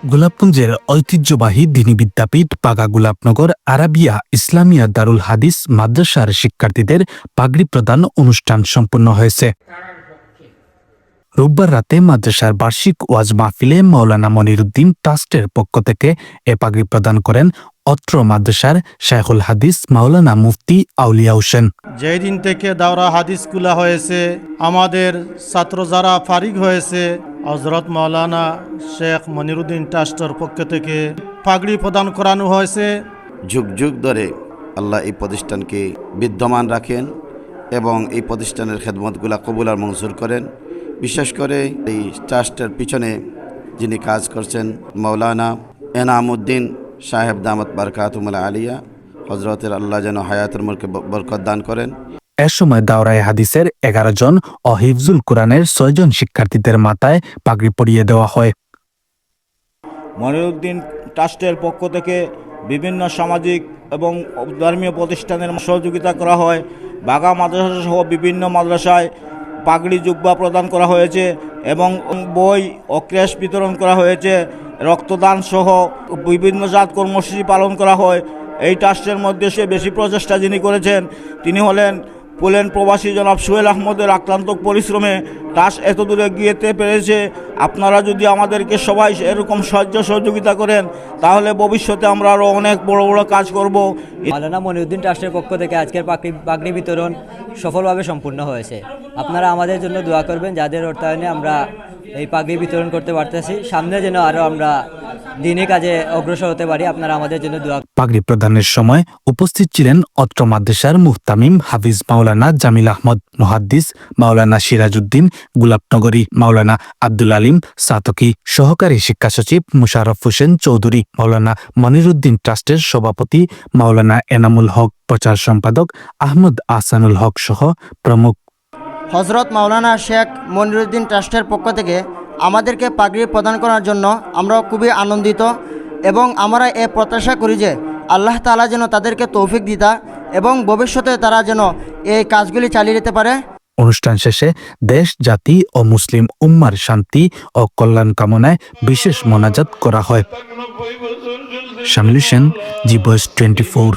গোলাপগঞ্জের ঐতিহ্যবাহী দ্বীনী বিদ্যাপীঠ পাগা গোলাপনগর আরাবিয়া ইসলামিয়া দারুল হাদিস মাদ্রাসার শিক্ষার্থীদের পাগড়ি প্রদান অনুষ্ঠান সম্পন্ন হয়েছে। রোববার রাতে মাদ্রাসার বার্ষিক ওয়াজ মাহফিলে মাওলানা মনিরুদ্দিন ট্রাস্টের পক্ষ থেকে এ পাগড়ি প্রদান করেন অত্র মাদ্রাসার শায়খুল হাদিস মাওলানা মুফতি আউলিয়া হোসেন। যেই দিন থেকে দাওরা হাদিস খোলা হয়েছে, আমাদের ছাত্র যারা ফারিগ হয়েছে, হযরত মাওলানা শেখ মনিরুদ্দিন ট্রাস্টের পক্ষ থেকে পাগড়ি প্রদান করানো হয়েছে। যুগ যুগ ধরে আল্লাহ এই প্রতিষ্ঠানকে বিদ্যমান রাখেন এবং এই প্রতিষ্ঠানের খেদমতগুলা কবুল আর মঞ্জুর করেন। বিশেষ করে এই ট্রাস্টের পিছনে যিনি কাজ করছেন মাওলানা এনামউদ্দিন সাহেব দামত বারকাতুল আলিয়া, হজরতের আল্লাহ যেন হায়াতের মুলকে বরকত দান করেন। এ সময় দাওরায়ে হাদিসের 11 জন ও হিফজুল কোরআনের 6 জন শিক্ষার্থীদের মাথায় পাগড়ি পরিয়ে দেওয়া হয়। মনিরুদ্দিন ট্রাস্টের পক্ষ থেকে বিভিন্ন সামাজিক এবং ধর্মীয় প্রতিষ্ঠানের সহযোগিতা করা হয়। বাগা মাদ্রাসা সহ বিভিন্ন মাদ্রাসায় পাগড়ি জুব্বা প্রদান করা হয়েছে এবং বই ও ক্রেশ বিতরণ করা হয়েছে। রক্তদান সহ বিভিন্ন জাত কর্মসূচি পালন করা হয়। এই ট্রাস্টের মধ্যে সে বেশি প্রচেষ্টা যিনি করেছেন তিনি হলেন পোল্যান্ড প্রবাসী জনাব সোহেল আহমদের আক্রান্ত পরিশ্রমে ট্রাস্ট এত দূরে গিয়েতে পেরেছে। আপনারা যদি আমাদেরকে সবাই এরকম সাহায্য সহযোগিতা করেন তাহলে ভবিষ্যতে আমরা আরও অনেক বড় বড় কাজ করব। মাওলানা মনিরুদ্দিন ট্রাস্টের পক্ষ থেকে আজকের পাগড়ি বিতরণ সফলভাবে সম্পূর্ণ হয়েছে। আপনারা আমাদের জন্য দোয়া করবেন, যাদের অর্থায়নে আমরা এই পাগড়ি বিতরণ করতে পারতেছি। সামনে যেন আরও আমরা দিনে কাজে অগ্রসর হতে পারি, আপনারা আমাদের জন্য দোয়া। পাগড়ি প্রদানের সময় উপস্থিত ছিলেন অত্র মাদ্রাসার মুহতামিম হাফিজ মাওলানা জামিল আহমদ, মুহাদ্দিস মাওলানা সিরাজউদ্দিন গোলাপনগরী, মাওলানা আব্দুল আলিম সাতকি, সহকারী শিক্ষা সচিব মুশাররফ হোসেন চৌধুরী, মাওলানা মনিরুদ্দিন ট্রাস্টের সভাপতি মাওলানা এনামুল হক, প্রচার সম্পাদক আহমদ আহসানুল হক সহ প্রমুখ। হযরত মাওলানা শেখ মনিরুদ্দিন ট্রাস্টের পক্ষ থেকে আমাদেরকে পাগড়ি প্রদান করার জন্য আমরা খুবই আনন্দিত এবং আমরা এ প্রত্যাশা করি যে আল্লাহ তাআলা যেন তাদেরকে তৌফিক দিতা এবং ভবিষ্যতে তারা যেন এই কাজগুলি চালিয়ে যেতে পারে। অনুষ্ঠান শেষে দেশ, জাতি ও মুসলিম উম্মার শান্তি ও কল্যাণ কামনায় বিশেষ মোনাজাত করা হয়। শামিল হোসেন, জি ভয়েস 24।